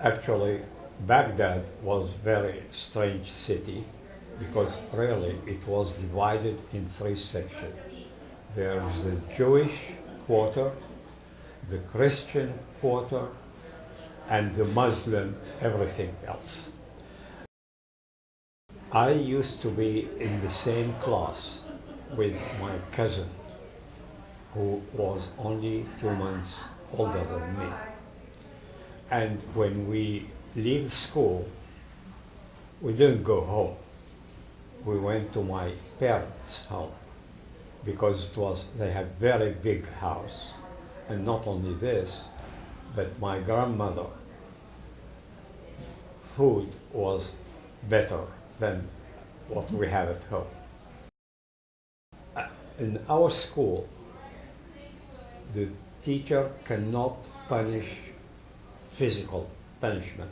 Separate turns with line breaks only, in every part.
Actually, Baghdad was a very strange city because really it was divided in three sections. There's the Jewish quarter, the Christian quarter, and the Muslim everything else. I used to be in the same class with my cousin, who was only 2 months older than me. And when we leave school, we didn't go home. We went to my parents' home because they had very big house. And not only this, but my grandmother, food was better than what we have at home. In our school, the teacher cannot punish physical punishment,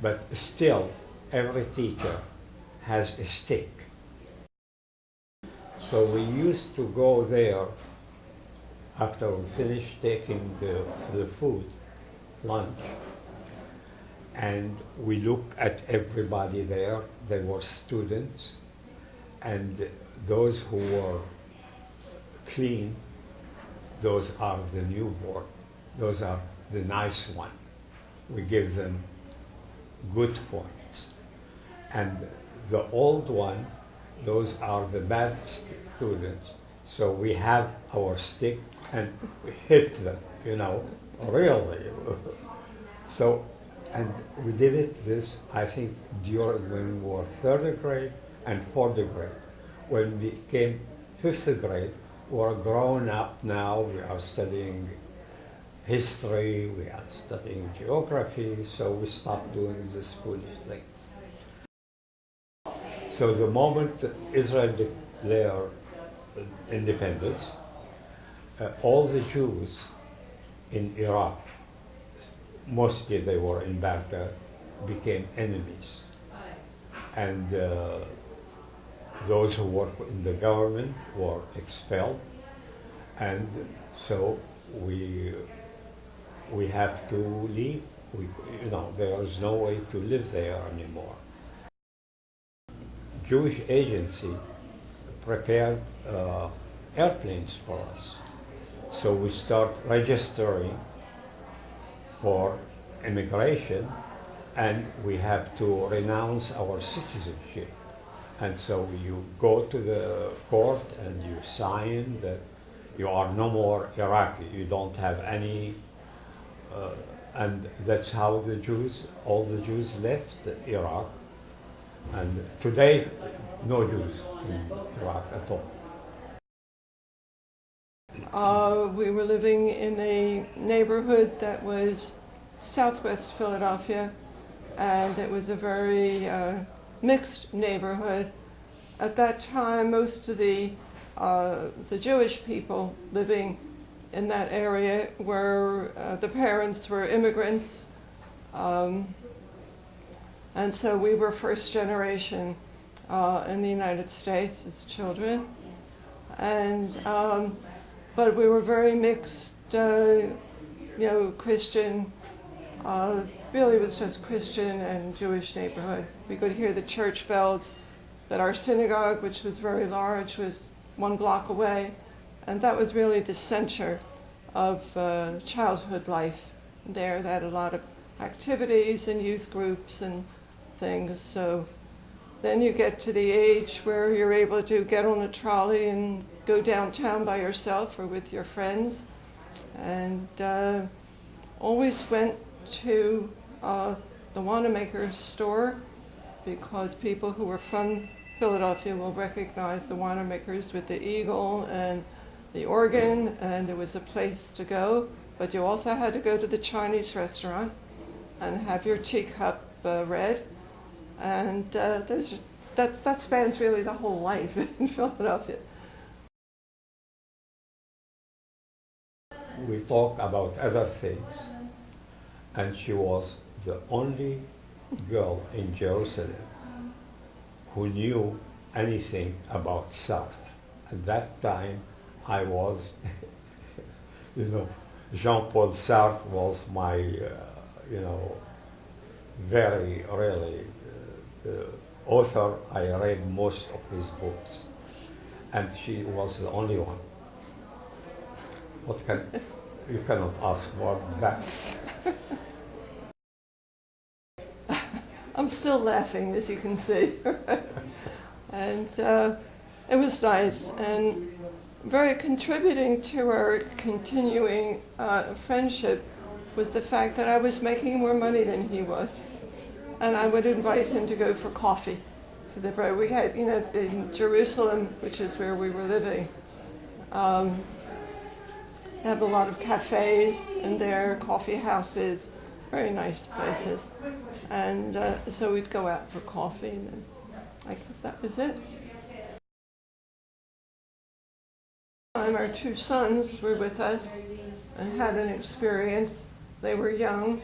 but still every teacher has a stick. So we used to go there after we finished taking the food, lunch, and we looked at everybody there. They were students, and those who were clean, those are the newborn, those are the nice one. We give them good points. And the old one, those are the bad students. So we have our stick and we hit them, really. So, and we did this, I think, during when we were third grade and fourth grade. When we came fifth grade, we were grown up now, we are studying history, we are studying geography, so we stopped doing this foolish thing. So the moment Israel declared independence, all the Jews in Iraq, mostly they were in Baghdad, became enemies. And those who worked in the government were expelled. And so we have to leave. There is no way to live there anymore. Jewish agency prepared airplanes for us. So we start registering for immigration, and we have to renounce our citizenship. And so you go to the court and you sign that you are no more Iraqi, you don't have any, and that's how all the Jews left Iraq. And today, no Jews in Iraq at all.
We were living in a neighborhood that was southwest Philadelphia, and it was a very mixed neighborhood. At that time, most of the Jewish people living in that area were, the parents were immigrants, and so we were first generation in the United States as children. And but we were very mixed, Christian, really it was just Christian and Jewish neighborhood. We could hear the church bells, that our synagogue, which was very large, was 1 block away, and that was really the center of childhood life there. They had a lot of activities and youth groups and things. So then you get to the age where you're able to get on a trolley and go downtown by yourself or with your friends, and always went to the Wanamaker store, because people who were from Philadelphia will recognize the Wanamakers with the eagle and the organ, and it was a place to go. But you also had to go to the Chinese restaurant and have your teacup read, and that spans really the whole life in Philadelphia.
We talk about other things, and she was the only girl in Jerusalem who knew anything about Sartre. At that time, I was, Jean-Paul Sartre was my, very really. The author, I read most of his books, and she was the only one. You cannot ask more than that.
I'm still laughing, as you can see. And it was nice, and very contributing to our continuing friendship was the fact that I was making more money than he was. And I would invite him to go for coffee to the bread. We had, in Jerusalem, which is where we were living, have a lot of cafes and there, coffee houses, very nice places. And so we'd go out for coffee, and then I guess that was it. Our two sons were with us and had an experience. They were young.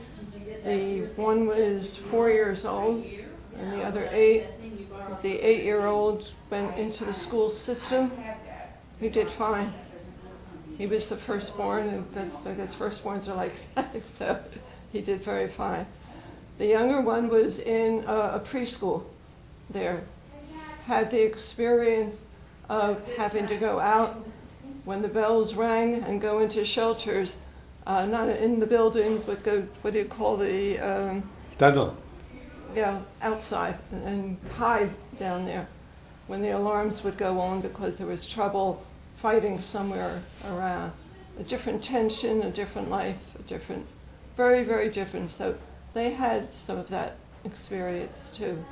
The one was 4 years old and the other 8. The 8-year-old went into the school system. He did fine. He was the firstborn, and I guess firstborns are like that, so he did very fine. The younger one was in a preschool there, had the experience of having to go out when the bells rang and go into shelters, not in the buildings, but go, what do you call the...
tunnel.
Yeah, outside, and hide down there when the alarms would go on because there was trouble fighting somewhere around. A different tension, a different life, a different, very, very different. So they had some of that experience too.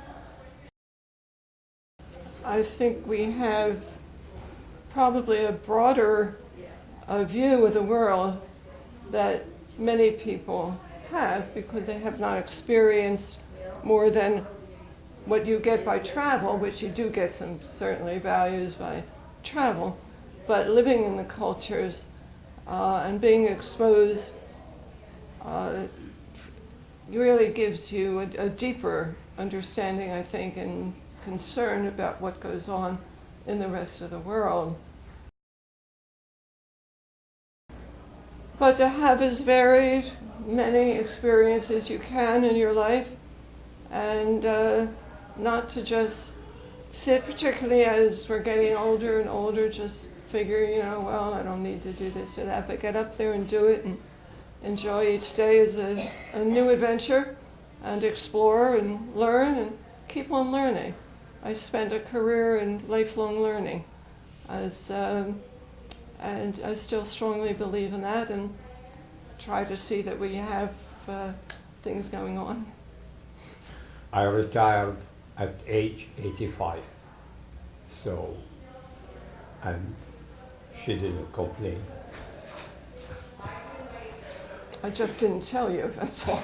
I think we have probably a broader view of the world that many people have because they have not experienced more than what you get by travel, which you do get some certainly values by travel, but living in the cultures and being exposed really gives you a deeper understanding, I think, and concern about what goes on in the rest of the world. But to have as varied many experiences you can in your life, and not to just sit, particularly as we're getting older and older, just figure, well, I don't need to do this or that, but get up there and do it and enjoy each day as a new adventure and explore and learn and keep on learning. I spent a career in lifelong learning, and I still strongly believe in that and try to see that we have things going on.
I retired at age 85, and she didn't complain.
I just didn't tell you, that's all.